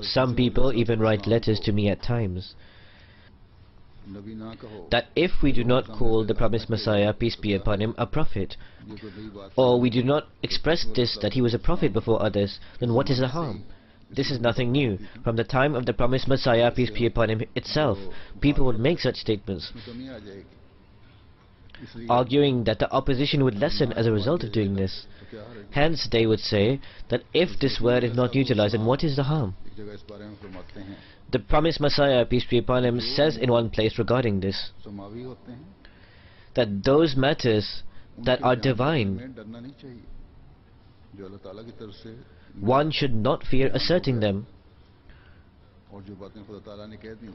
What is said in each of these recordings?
Some people even write letters to me at times that if we do not call the promised Messiah, peace be upon him, a prophet, or we do not express this, that he was a prophet before others, then what is the harm? This is nothing new. From the time of the promised Messiah, peace be upon him itself, people would make such statements, arguing that the opposition would lessen as a result of doing this. Hence they would say that if this word is not utilized, then what is the harm? The promised Messiah, peace be upon him, says in one place regarding this, that those matters that are divine, one should not fear asserting them.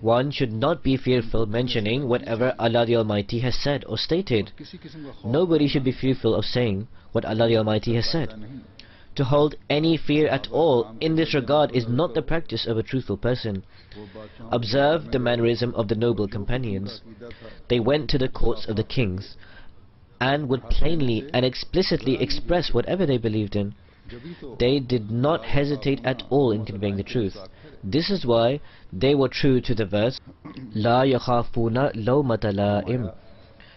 One should not be fearful mentioning whatever Allah the Almighty has said or stated. Nobody should be fearful of saying what Allah the Almighty has said. To hold any fear at all in this regard is not the practice of a truthful person. Observe the mannerism of the noble companions. They went to the courts of the kings and would plainly and explicitly express whatever they believed in. They did not hesitate at all in conveying the truth. This is why they were true to the verse, La yakhafuna lawmata la'im,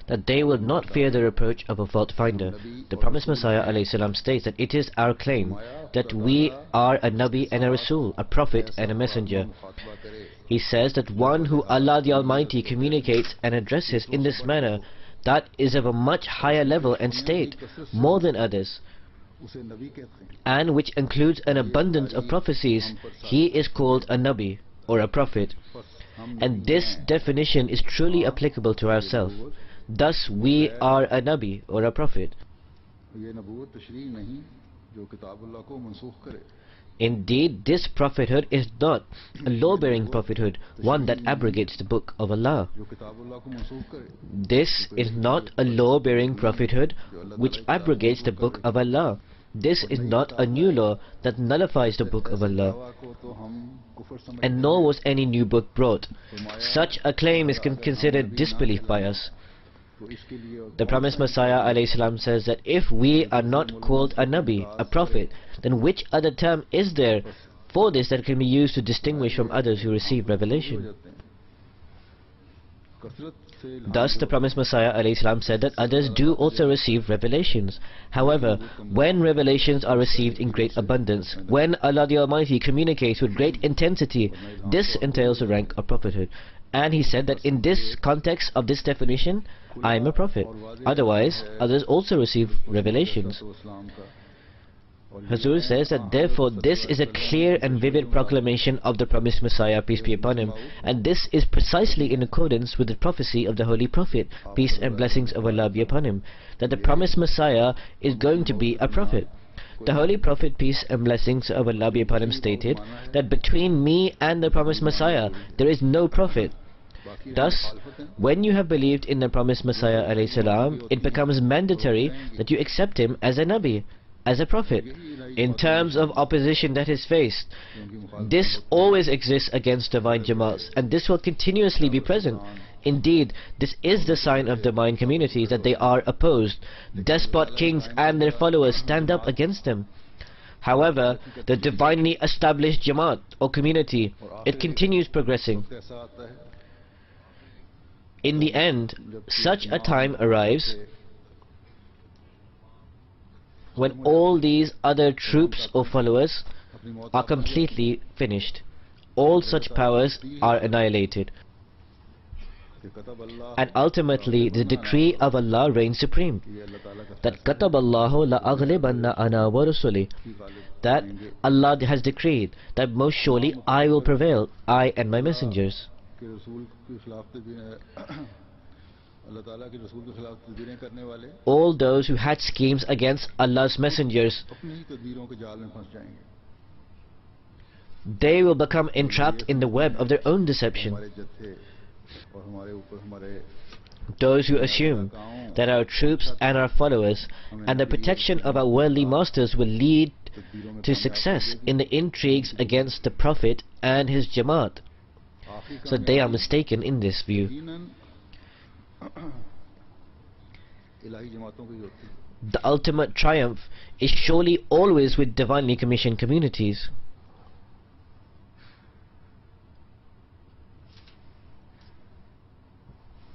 that they will not fear the reproach of a fault finder. The promised Messiah ﷺ states that it is our claim that we are a Nabi and a Rasul, a prophet and a messenger. He says that one who Allah the Almighty communicates and addresses in this manner, that is of a much higher level and state, more than others, and which includes an abundance of prophecies, he is called a Nabi or a prophet. And this definition is truly applicable to ourselves. Thus we are a Nabi or a prophet. Indeed, this prophethood is not a law-bearing prophethood, one that abrogates the book of Allah. This is not a law-bearing prophethood which abrogates the book of Allah. This is not a new law that nullifies the book of Allah, and nor was any new book brought. Such a claim is considered disbelief by us. The promised Messiah ﷺ says that if we are not called a Nabi, a prophet, then which other term is there for this that can be used to distinguish from others who receive revelation? Thus the promised Messiah ﷺ said that others do also receive revelations. However, when revelations are received in great abundance, when Allah the Almighty communicates with great intensity, this entails the rank of prophethood. And he said that in this context of this definition, I am a prophet. Otherwise, others also receive revelations. Hazur says that therefore this is a clear and vivid proclamation of the promised Messiah, peace be upon him, and this is precisely in accordance with the prophecy of the Holy Prophet, peace and blessings of Allah be upon him, that the promised Messiah is going to be a prophet. The Holy Prophet, peace and blessings of Allah be upon him, stated that between me and the promised Messiah there is no prophet. Thus, when you have believed in the promised Messiah ﷺ, it becomes mandatory that you accept him as a Nabi, as a prophet. In terms of opposition that is faced, this always exists against divine Jamaats, and this will continuously be present. Indeed, this is the sign of divine communities, that they are opposed. Despot kings and their followers stand up against them. However, the divinely established Jamaat or community, it continues progressing. In the end, such a time arrives when all these other troops or followers are completely finished. All such powers are annihilated, and ultimately the decree of Allah reigns supreme, that kataballahu la aghlibanna ana wa rusuli, that Allah has decreed that most surely I will prevail, I and my messengers. All those who had schemes against Allah's messengers, they will become entrapped in the web of their own deception. Those who assume that our troops and our followers and the protection of our worldly masters will lead to success in the intrigues against the Prophet and his Jamaat, so they are mistaken in this view. The ultimate triumph is surely always with divinely commissioned communities.